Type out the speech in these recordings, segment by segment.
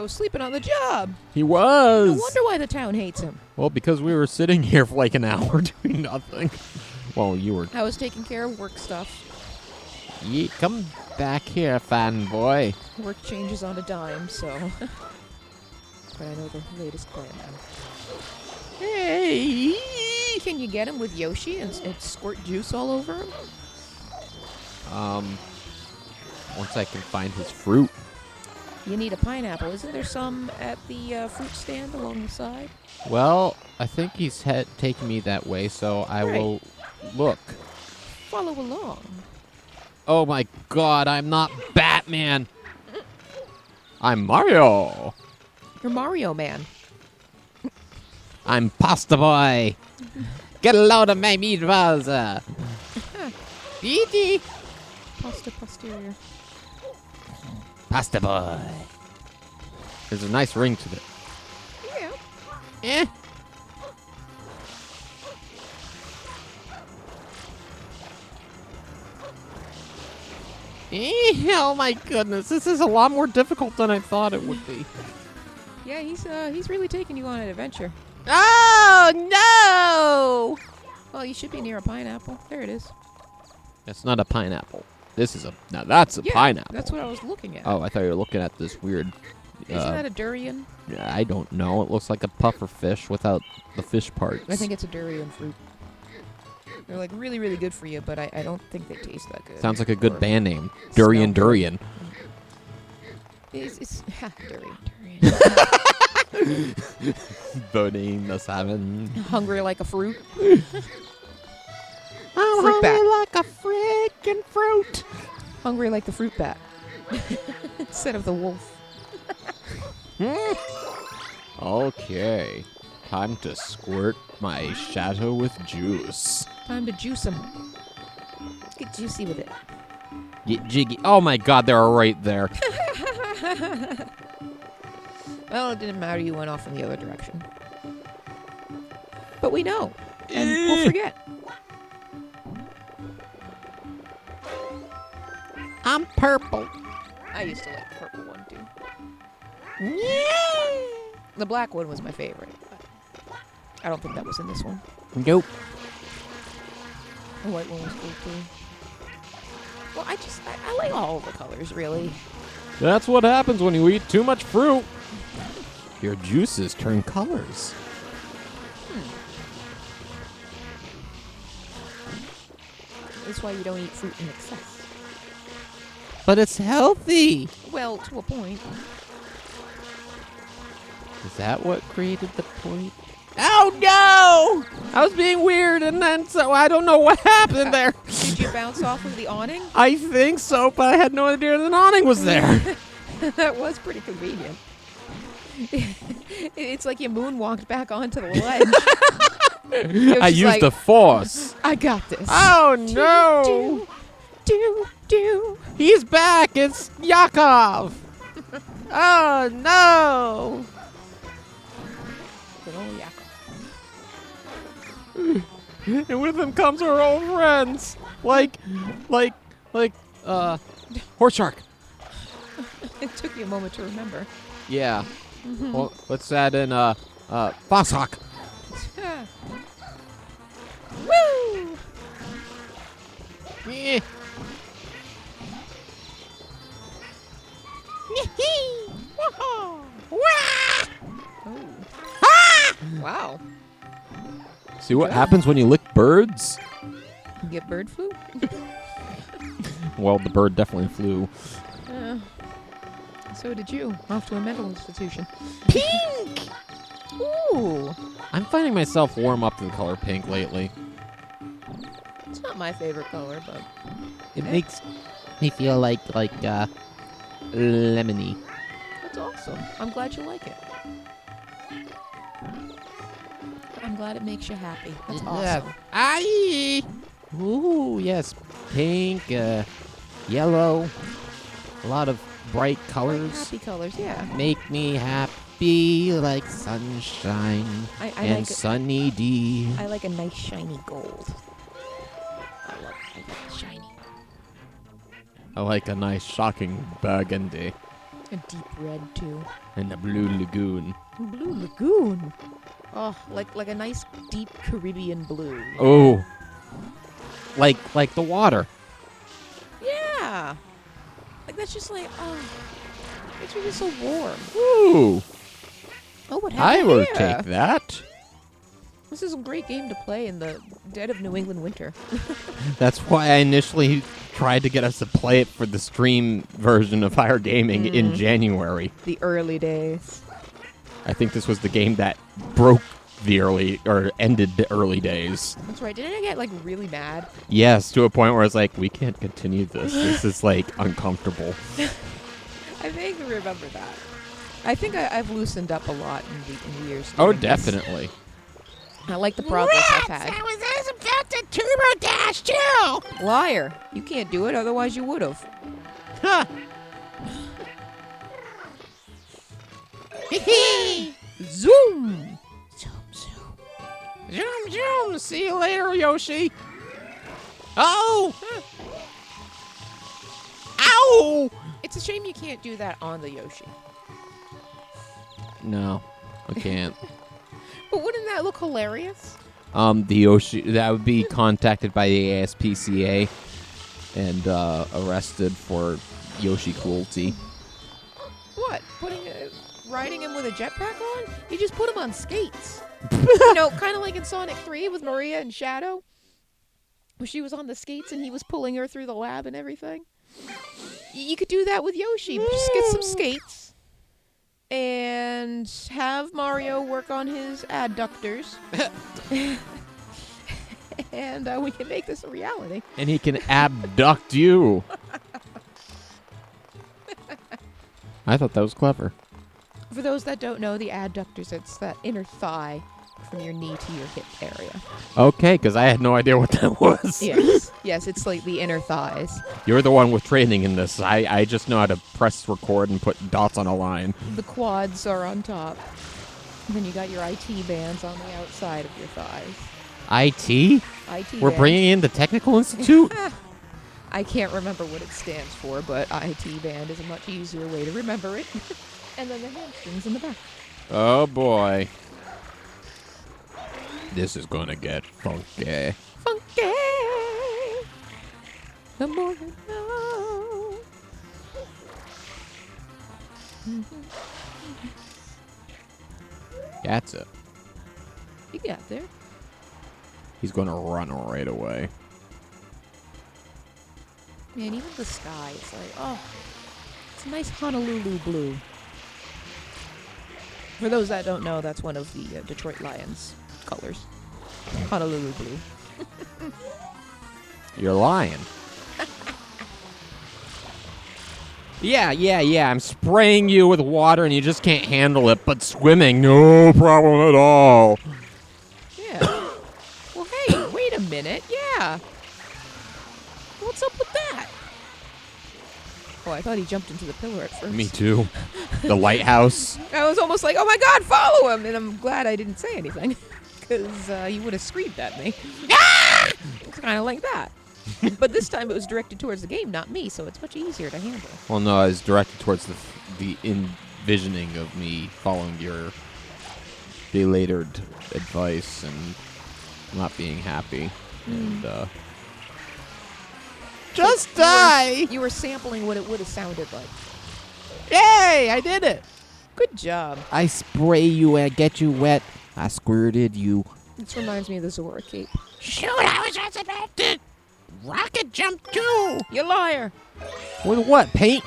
was sleeping on the job. He was. No wonder why the town hates him. Well, because we were sitting here for like an hour doing nothing. Well, you were. I was taking care of work stuff. Come back here, fanboy. Work changes on a dime, so. But I know the latest plan now. Hey! Can you get him with Yoshi and squirt juice all over him? Once I can find his fruit. You need a pineapple. Isn't there some at the fruit stand along the side? Well, I think he's taking me that way, so I will look. Follow along. Oh my god, I'm not Batman. I'm Mario. You're Mario Man. I'm Pasta Boy. Get a load of my meatballs. Eaty. Pasta posterior. Pasta Boy. There's a nice ring to it. Yeah. Eh. Oh my goodness, this is a lot more difficult than I thought it would be. Yeah, he's really taking you on an adventure. Oh no! Well, you should be near a pineapple. There it is. That's not a pineapple. This is now that's a pineapple. That's what I was looking at. Oh, I thought you were looking at this weird. Isn't that a durian? I don't know. It looks like a puffer fish without the fish parts. I think it's a durian fruit. They're like really, really good for you, but I don't think they taste that good. Sounds like a good band name. Durian Durian. It's durian. Boning the salmon. Hungry like a fruit. I'm Fruit bat. hungry like a freaking fruit. Hungry like the fruit bat. Instead of the wolf. Okay. Time to squirt my shadow with juice. Time to juice them. Get juicy with it. Get jiggy. Oh my god, they're right there. Well, it didn't matter. You went off in the other direction. But we know. And we'll forget. I'm purple. I used to like the purple one, too. The black one was my favorite. But I don't think that was in this one. Nope. The white one was cool, too. Well, I like all the colors, really. That's what happens when you eat too much fruit. Your juices turn colors. That's why you don't eat fruit in excess. But it's healthy. Well, to a point. Is that what created the point? Oh no! I was being weird, and then so I don't know what happened there. Did you bounce off of the awning? I think so, but I had no idea an awning was there. That was pretty convenient. It's like you moonwalked back onto the ledge. I used the force. I got this. Oh no! Do. He's back! It's Yakov! Oh no! Good old Yakov. And with him comes our old friends, like, horse shark. It took you a moment to remember. Yeah. Well, let's add in foxhawk. Woo! Eh. Wow. See what happens when you lick birds? You get bird flu? Well, the bird definitely flew. So did you. Off to a mental institution. Pink! Ooh. I'm finding myself warm up to the color pink lately. It's not my favorite color, but It makes me feel like lemony. that's awesome. I'm glad you like it. I'm glad it makes you happy. That's awesome. Aye. Ooh, yes. Pink, yellow. A lot of bright colors. Happy colors, yeah. Make me happy like sunshine I and like sunny D. I like a nice shiny gold. I like shiny. I like a nice shocking burgundy. A deep red, too. And the Blue Lagoon. Blue Lagoon. Oh, like a nice deep Caribbean blue. You know? Oh. Like the water. Yeah. Like that's just like, oh, it's really so warm. Ooh. Oh, what I happened will here? take that. This is a great game to play in the dead of New England winter. That's why I initially tried to get us to play it for the stream version of Fire Gaming in January. The early days. I think this was the game that broke the early, or ended the early days. That's right. Didn't I get like really mad? Yes, to a point where it's like, we can't continue this. This is like uncomfortable. I vaguely remember that. I think I've loosened up a lot in the years. Oh, doing this. definitely. I like the progress I've had. I was about to turbo dash too. Liar. You can't do it, otherwise you would have. Huh. Zoom! Zoom, zoom. Zoom, zoom. See you later, Yoshi. Oh! Ow! It's a shame you can't do that on the Yoshi. No, I can't. But wouldn't that look hilarious? The Yoshi, that would be contacted by the ASPCA and arrested for Yoshi cruelty. What? Riding him with a jetpack on? You just put him on skates. You know, kind of like in Sonic 3 with Maria and Shadow. Where she was on the skates and he was pulling her through the lab and everything. You could do that with Yoshi. Just get some skates. And have Mario work on his adductors. And we can make this a reality. And he can abduct you. I thought that was clever. For those that don't know, the adductors, it's that inner thigh from your knee to your hip area. Okay, because I had no idea what that was. Yes. Yes, it's like the inner thighs. You're the one with training in this. I just know how to press record and put dots on a line. The quads are on top. And then you got your IT bands on the outside of your thighs. IT? IT We're band. bringing in the Technical Institute? I can't remember what it stands for, but IT band is a much easier way to remember it. And then the hamstrings in the back. Oh, boy. This is gonna get funky. Funky! The more you know. That's it. You got there. He's gonna run right away. Man, even the sky is like, oh, it's a nice Honolulu blue. For those that don't know, that's one of the Detroit Lions colors. Honolulu blue. You're lying. Yeah. I'm spraying you with water and you just can't handle it, but swimming, no problem at all. Yeah. Well, hey, wait a minute. Yeah. What's up with that? Oh, I thought he jumped into the pillar at first. Me too. The lighthouse. I was almost like, oh my god, follow him! And I'm glad I didn't say anything. Because you would have screamed at me. Ah! It's kind of like that. But this time it was directed towards the game, not me, so it's much easier to handle. Well, no, I was directed towards the envisioning of me following your belated advice and not being happy. And, just die! You were sampling what it would have sounded like. Yay! I did it! Good job. I spray you and get you wet. I squirted you. This reminds me of the Zora cape. Shoot, I was just about to rocket jump too. You liar! With what? Paint?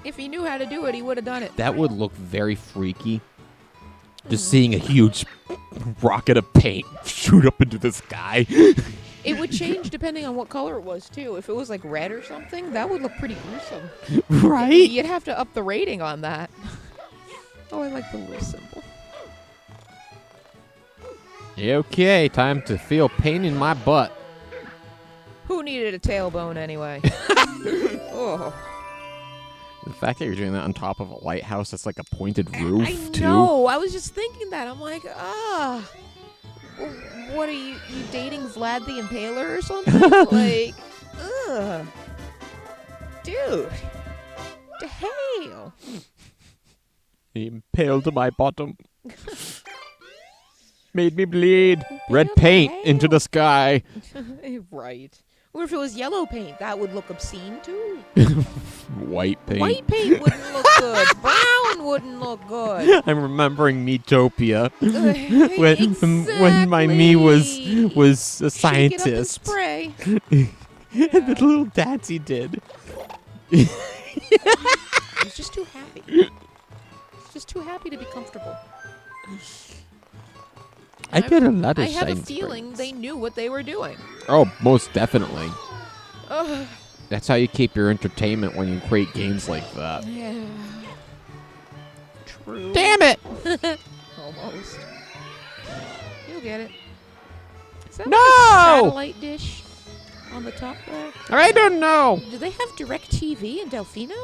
If he knew how to do it, he would have done it. That would look very freaky. Just seeing a huge rocket of paint shoot up into the sky. It would change depending on what color it was, too. If it was like red or something, that would look pretty gruesome. Right? You'd have to up the rating on that. Oh, I like the little symbol. Okay, time to feel pain in my butt. Who needed a tailbone anyway? Oh. The fact that you're doing that on top of a lighthouse, that's like a pointed roof, I too. know. I was just thinking that. I'm like, what are you dating Vlad the Impaler or something? Like, ugh. Dude. to hell? He impaled my bottom. Made me bleed. Red paint into the sky. Right. Or if it was yellow paint, that would look obscene too. White paint. White paint wouldn't look good. Brown wouldn't look good. I'm remembering Metopia. Exactly. when my me was a Shake it up and scientist. spray. And the little dancey did. He's just too happy. He's just too happy to be comfortable. I did a lot of I have a science feeling breaks. they knew what they were doing. Oh, most definitely. Ugh. That's how you keep your entertainment when you create games like that. Yeah. True. Damn it! Almost. You'll get it. Is that No! like a satellite dish on the top there? I don't know. Do they have DirecTV in Delfino?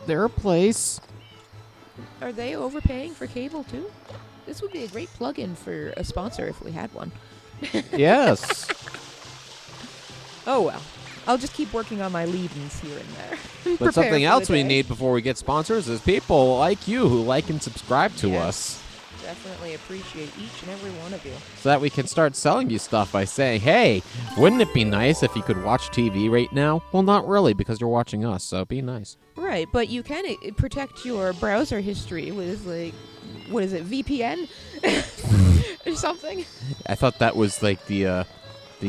Their place. Are they overpaying for cable too? This would be a great plug-in for a sponsor if we had one. Yes. Oh well. I'll just keep working on my lead-ins here and there. But Prepare something for the else we day. need before we get sponsors is people like you who like and subscribe to Yes. us. Definitely appreciate each and every one of you. So that we can start selling you stuff by saying, hey, wouldn't it be nice if you could watch TV right now? Well, not really, because you're watching us, so be nice. Right, but you can protect your browser history with, like, what is it, VPN? Or something? I thought that was like the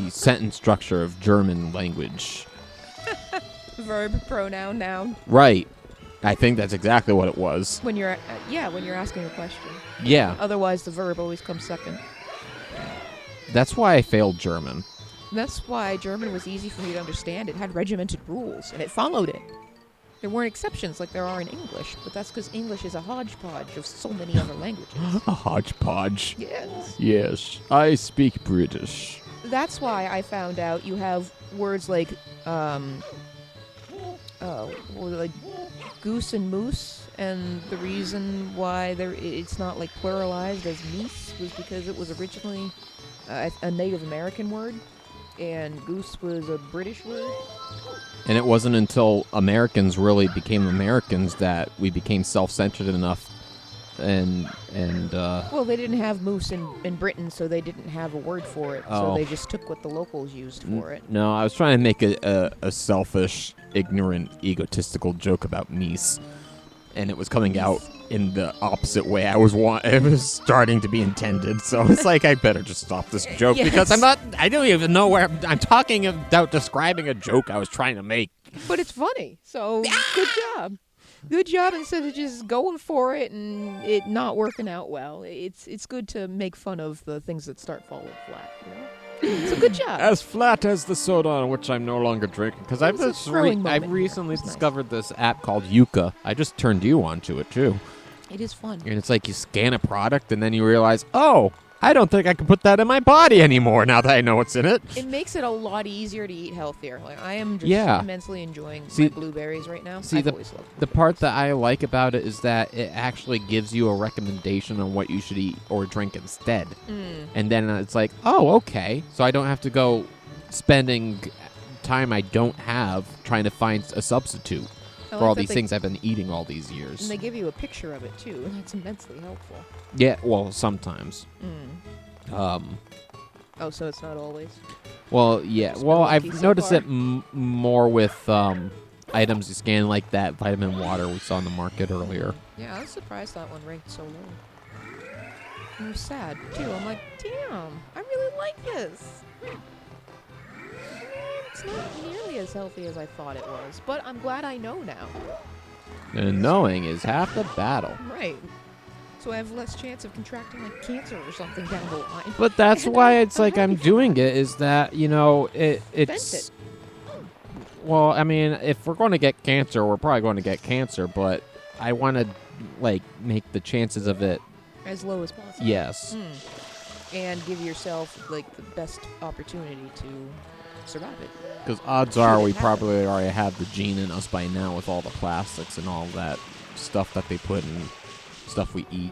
sentence structure of German language. Verb, pronoun, noun. Right. I think that's exactly what it was. When you're, when you're asking a question. Yeah. Otherwise, the verb always comes second. That's why I failed German. That's why German was easy for me to understand. It had regimented rules, and it followed it. There weren't exceptions like there are in English, but that's because English is a hodgepodge of so many other languages. A hodgepodge. Yes. Yes, I speak British. That's why I found out you have words like, like goose and moose, and the reason why it's not like pluralized as meese was because it was originally a Native American word, and goose was a British word. And it wasn't until Americans really became Americans that we became self-centered enough and Well, they didn't have moose in Britain, so they didn't have a word for it, so Oh. they just took what the locals used for it. No, I was trying to make a selfish, ignorant, egotistical joke about meese, and it was coming out in the opposite way it was starting to be intended. So it's like, I better just stop this joke because Yes. I don't even know where I'm talking about describing a joke I was trying to make. But it's funny, so good job. Good job instead of just going for it and it not working out well. It's good to make fun of the things that start falling flat, you know? So good job. As flat as the soda on which I'm no longer drinking, because I've It's a growing moment I've here. recently It's nice. discovered this app called Yuka. I just turned you onto it too, It is fun. and it's like you scan a product and then you realize, oh, I don't think I can put that in my body anymore now that I know what's in it. It makes it a lot easier to eat healthier. Like I am just Yeah. immensely enjoying See- my blueberries right now. see, I've the- always loved The part that I like about it is that it actually gives you a recommendation on what you should eat or drink instead. And then it's like, oh, okay. So I don't have to go spending time I don't have trying to find a substitute I for all like that these they- things I've been eating all these years. And they give you a picture of it too, and that's immensely helpful. Yeah, well, sometimes. Oh, so it's not always. Well, yeah. Just Well, been lucky I've so noticed far. it more with items you scan, like that vitamin water we saw in the market earlier. Yeah, I was surprised that one ranked so low. It was sad too. I'm like, damn, I really like this. It's not nearly as healthy as I thought it was, but I'm glad I know now. And knowing is half the battle. Right. So I have less chance of contracting like cancer or something down the line. But that's And why I'm it's like I'm happy for doing it, is that, you know, it's... it. Well, I mean, if we're going to get cancer, we're probably going to get cancer, but I want to, like, make the chances of it, As low as possible. yes. And give yourself like the best opportunity to survive it. Because odds Should are it we happen. probably already have the gene in us by now with all the plastics and all that stuff that they put in stuff we eat.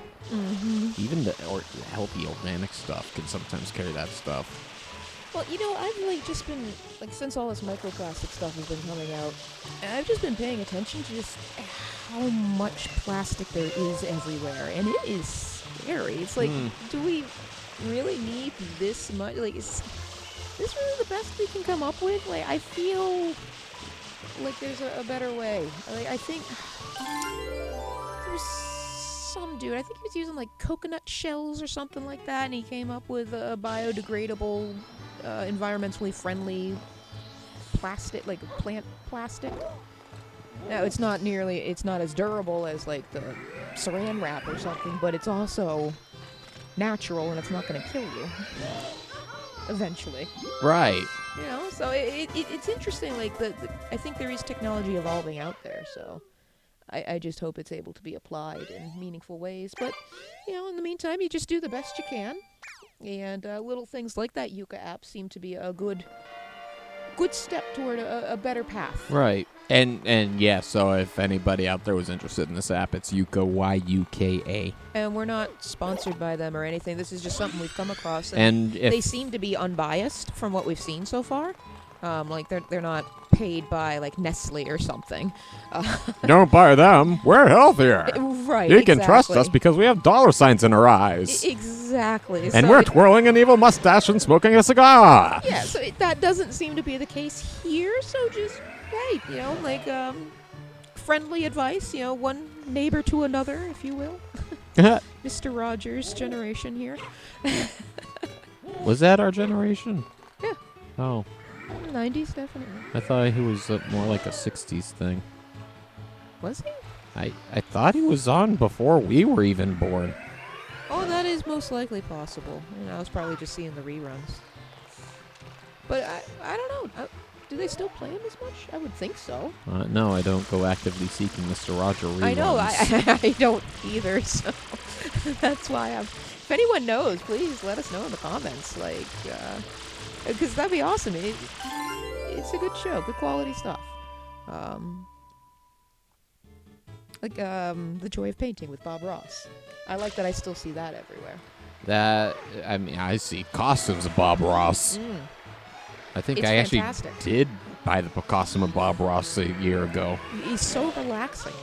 Even the healthy organic stuff can sometimes carry that stuff. Well, I've just been since all this microplastic stuff has been coming out, I've just been paying attention to just how much plastic there is everywhere, and it is scary. It's like, do we really need this much? Is this really the best we can come up with? I feel like there's a better way. I think there's some dude, I think he was using coconut shells or something like that, and he came up with a biodegradable, environmentally friendly plastic, plant plastic. Now, it's not as durable as the saran wrap or something, but it's also natural and it's not going to kill you eventually. Right. So it's interesting. I think there is technology evolving out there, so I just hope it's able to be applied in meaningful ways. But, in the meantime, you just do the best you can. And little things like that Yuka app seem to be a good step toward a better path. Right. And yeah, so if anybody out there was interested in this app, it's Yuka, Y-U-K-A. And we're not sponsored by them or anything. This is just something we've come across. And if they seem to be unbiased from what we've seen so far. They're not paid by Nestle or something. Don't buy them. We're healthier. Right. You can trust us because we have dollar signs in our eyes. Exactly. And we're twirling an evil mustache and smoking a cigar. Yeah, so that doesn't seem to be the case here. So just, hey, friendly advice, one neighbor to another, if you will. Mr. Rogers' generation here. Was that our generation? Yeah. Oh. 90s, definitely. I thought he was more like a 60s thing. Was he? I thought he was on before we were even born. Oh, that is most likely possible. I was probably just seeing the reruns. But I don't know. Do they still play him as much? I would think so. No, I don't go actively seeking Mr. Roger reruns. I know. I don't either, so that's why if anyone knows, please let us know in the comments. Because that'd be awesome. It's a good show, good quality stuff. The Joy of Painting with Bob Ross. I like that I still see that everywhere. I see costumes of Bob Ross. I think I actually did buy the costume of Bob Ross a year ago. He's so relaxing.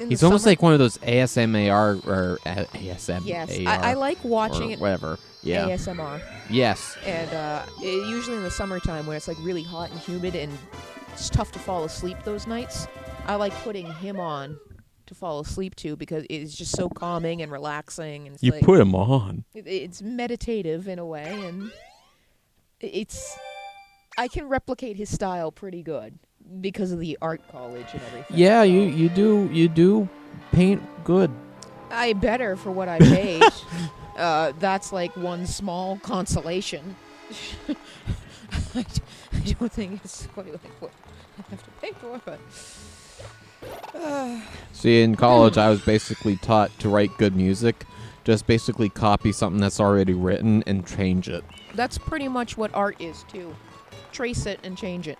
He's almost like one of those ASMR or ASMR. Yes, I like watching it. Whatever. Yeah. ASMR. Yes. And usually in the summertime when it's really hot and humid and it's tough to fall asleep those nights, I like putting him on to fall asleep to because it's just so calming and relaxing. And it's put him on. It's meditative in a way, and I can replicate his style pretty good because of the art college and everything. Yeah, so. you do paint good. I better for what I paid. That's one small consolation. I don't think it's quite what I have to pay for, but... See, in college, I was basically taught to write good music. Just basically copy something that's already written and change it. That's pretty much what art is, too. Trace it and change it.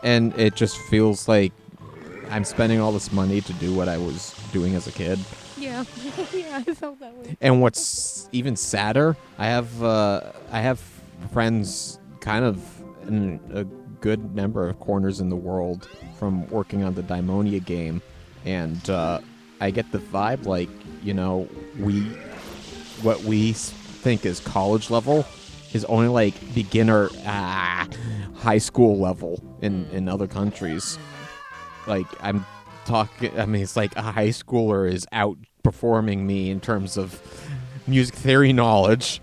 And it just feels like I'm spending all this money to do what I was doing as a kid. Yeah, yeah, I felt that way. And what's even sadder, I have friends kind of in a good number of corners in the world from working on the Daimonia game, and I get the vibe what we think is college level is only beginner high school level in other countries. I'm talking, it's like a high schooler is outperforming me in terms of music theory knowledge.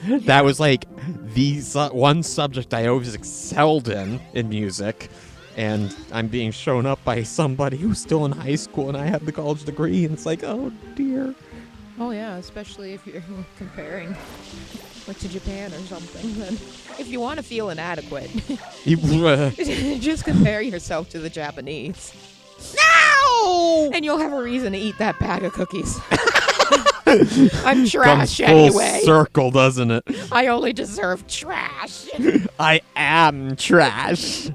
Yeah. That was the one subject I always excelled in music, and I'm being shown up by somebody who's still in high school and I have the college degree, and it's oh dear. Oh yeah, especially if you're comparing to Japan or something. Then if you want to feel inadequate, just compare yourself to the Japanese. No! And you'll have a reason to eat that bag of cookies. I'm trash Comes full anyway. Circle, doesn't it? I only deserve trash. I am trash.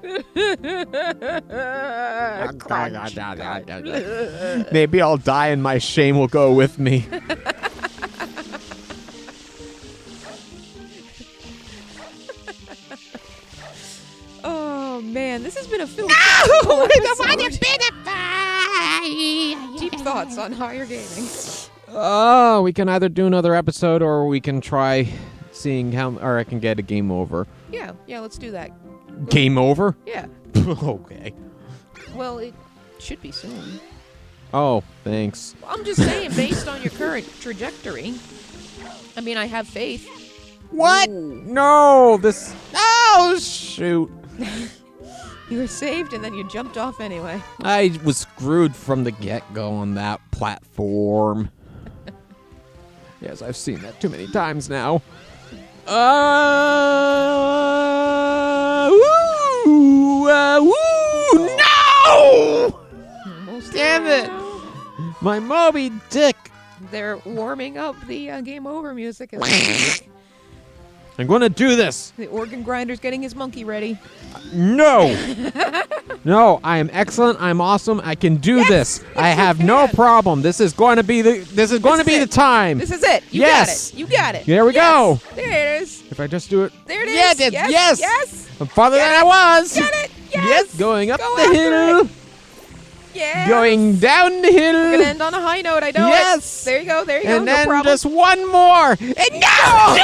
Maybe I'll die and my shame will go with me. This has been a Phil. Deep thoughts on higher gaming. Oh, we can either do another episode or we can try seeing how, or I can get a game over. Yeah, let's do that. Game over? Yeah. Okay. Well, it should be soon. Oh, thanks. I'm just saying, based on your current trajectory. I mean, I have faith. What? Ooh. No, this. Oh, shoot. You were saved and then you jumped off anyway. I was screwed from the get-go on that platform. Yes, I've seen that too many times now. Woo! No! Almost Damn there it! now. My Moby Dick! They're warming up the game over music. I'm gonna do this! The organ grinder's getting his monkey ready. No! No, I am excellent. I'm awesome. I can do this. I you have no can. problem. This is going to be the time. This is it. You Yes. got it. You got it. There we go. There it is. If I just do it. There it is. Yes, yes. Yes. I'm farther Get than it. I was. Get it. Yes. Yes, going up Go the after hill. it. Yeah. Going down the hill. We're gonna end on a high note. I know Yes. it. There you go. There you go. And No then problem. just one more. And no!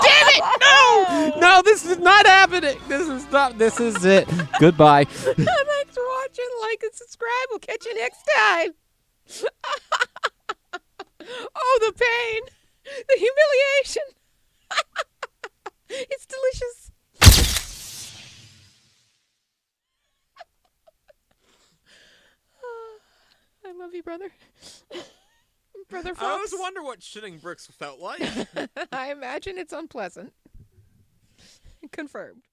Damn it! No! No, this is not happening. This is not. This is it. Goodbye. Thanks for watching. Like and subscribe. We'll catch you next time. Oh, the pain. The humiliation. It's delicious. I love you, brother. Brother Fox. I always wonder what shitting bricks felt like. I imagine it's unpleasant. Confirmed.